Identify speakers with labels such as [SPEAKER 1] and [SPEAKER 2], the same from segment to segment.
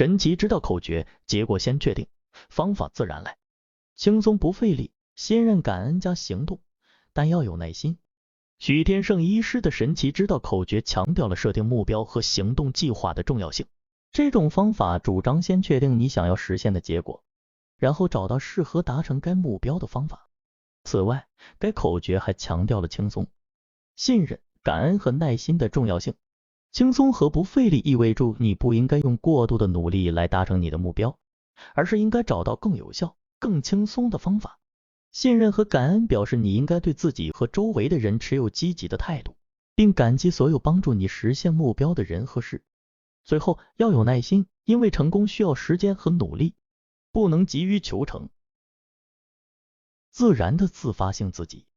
[SPEAKER 1] 神奇之道口诀，结果先确定，方法自然来，轻松不费力，信任感恩加行动，但要有耐心。许天胜医师的神奇之道口诀强调了设定目标和行动计划的重要性。这种方法主张先确定你想要实现的结果，然后找到适合达成该目标的方法。此外，该口诀还强调了轻松、信任、感恩和耐心的重要性。轻松和不费力意味着你不应该用过度的努力来达成你的目标，而是应该找到更有效、更轻松的方法。信任和感恩表示你应该对自己和周围的人持有积极的态度，并感激所有帮助你实现目标的人和事。最后，要有耐心，因为成功需要时间和努力，不能急于求成。自然的自发性自己，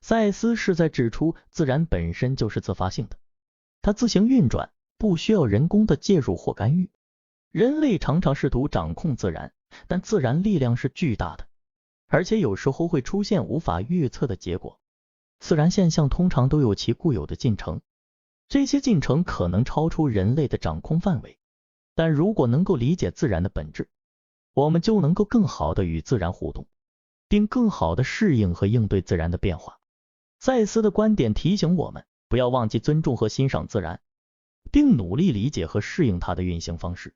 [SPEAKER 1] 赛斯是在指出自然本身就是自发性的，它自行运转，不需要人工的介入或干预。人类常常试图掌控自然，但自然力量是巨大的，而且有时候会出现无法预测的结果。自然现象通常都有其固有的进程，这些进程可能超出人类的掌控范围，但如果能够理解自然的本质，我们就能够更好的与自然互动，并更好的适应和应对自然的变化。赛斯的观点提醒我们，不要忘记尊重和欣赏自然，并努力理解和适应它的运行方式。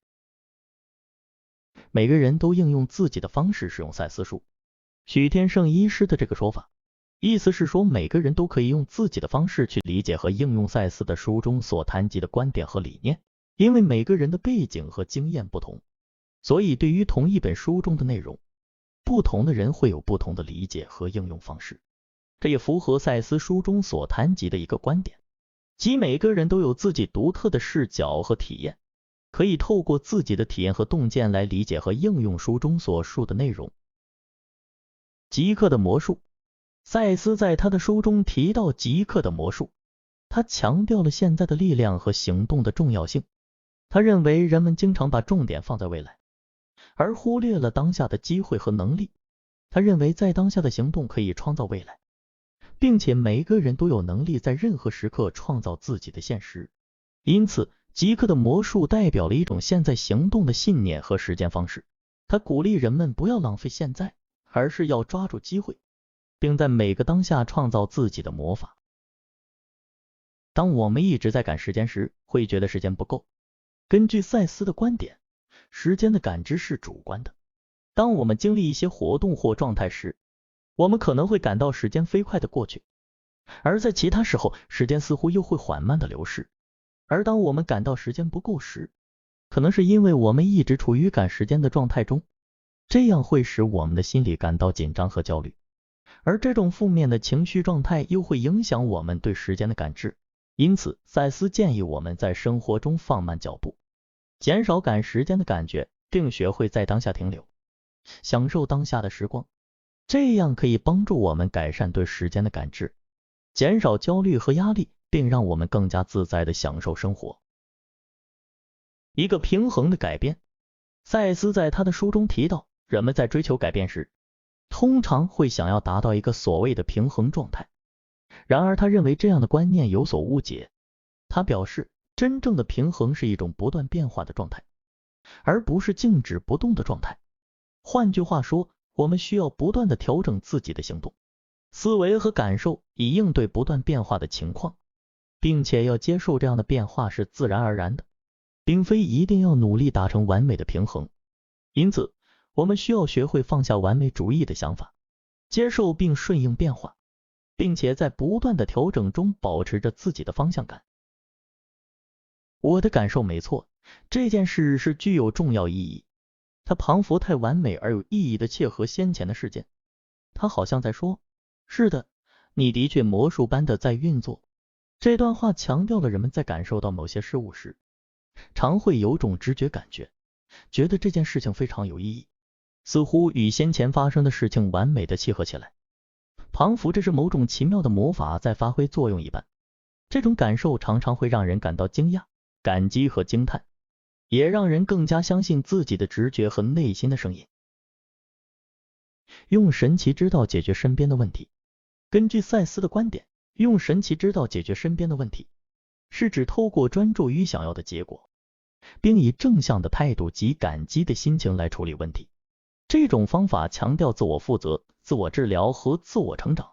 [SPEAKER 1] 每个人都应用自己的方式使用赛斯书。许天胜医师的这个说法，意思是说每个人都可以用自己的方式去理解和应用赛斯的书中所谈及的观点和理念，因为每个人的背景和经验不同，所以对于同一本书中的内容，不同的人会有不同的理解和应用方式。这也符合赛斯书中所谈及的一个观点，即每个人都有自己独特的视角和体验，可以透过自己的体验和洞见来理解和应用书中所述的内容。极客的魔术，赛斯在他的书中提到极客的魔术，他强调了现在的力量和行动的重要性。他认为人们经常把重点放在未来，而忽略了当下的机会和能力。他认为在当下的行动可以创造未来，并且每个人都有能力在任何时刻创造自己的现实。因此，极客的魔术代表了一种现在行动的信念和实践方式。他鼓励人们不要浪费现在，而是要抓住机会，并在每个当下创造自己的魔法。当我们一直在赶时间时，会觉得时间不够。根据赛斯的观点，时间的感知是主观的。当我们经历一些活动或状态时，我们可能会感到时间飞快的过去，而在其他时候，时间似乎又会缓慢的流逝。而当我们感到时间不够时，可能是因为我们一直处于赶时间的状态中，这样会使我们的心里感到紧张和焦虑，而这种负面的情绪状态又会影响我们对时间的感知。因此，赛斯建议我们在生活中放慢脚步，减少赶时间的感觉，并学会在当下停留，享受当下的时光。这样可以帮助我们改善对时间的感知，减少焦虑和压力，并让我们更加自在地享受生活。一个平衡的改变，赛斯在他的书中提到，人们在追求改变时，通常会想要达到一个所谓的平衡状态。然而他认为这样的观念有所误解。他表示，真正的平衡是一种不断变化的状态，而不是静止不动的状态。换句话说，我们需要不断地调整自己的行动、思维和感受，以应对不断变化的情况，并且要接受这样的变化是自然而然的，并非一定要努力达成完美的平衡。因此，我们需要学会放下完美主义的想法，接受并顺应变化，并且在不断的调整中保持着自己的方向感。我的感受没错，这件事是具有重要意义。它仿佛太完美而有意义的切合先前的事件。他好像在说，是的，你的确魔术般的在运作。这段话强调了人们在感受到某些事物时，常会有种直觉感觉，觉得这件事情非常有意义，似乎与先前发生的事情完美的契合起来，仿佛这是某种奇妙的魔法在发挥作用一般。这种感受常常会让人感到惊讶、感激和惊叹，也让人更加相信自己的直觉和内心的声音。用神奇之道解决身边的问题。根据赛斯的观点，用神奇之道解决身边的问题，是指透过专注于想要的结果，并以正向的态度及感激的心情来处理问题。这种方法强调自我负责、自我治疗和自我成长，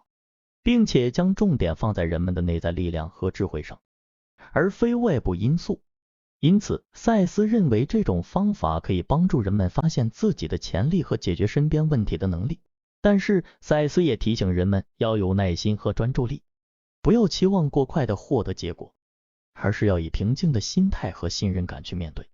[SPEAKER 1] 并且将重点放在人们的内在力量和智慧上，而非外部因素。因此，赛斯认为这种方法可以帮助人们发现自己的潜力和解决身边问题的能力。但是，赛斯也提醒人们要有耐心和专注力，不要期望过快的获得结果，而是要以平静的心态和信任感去面对。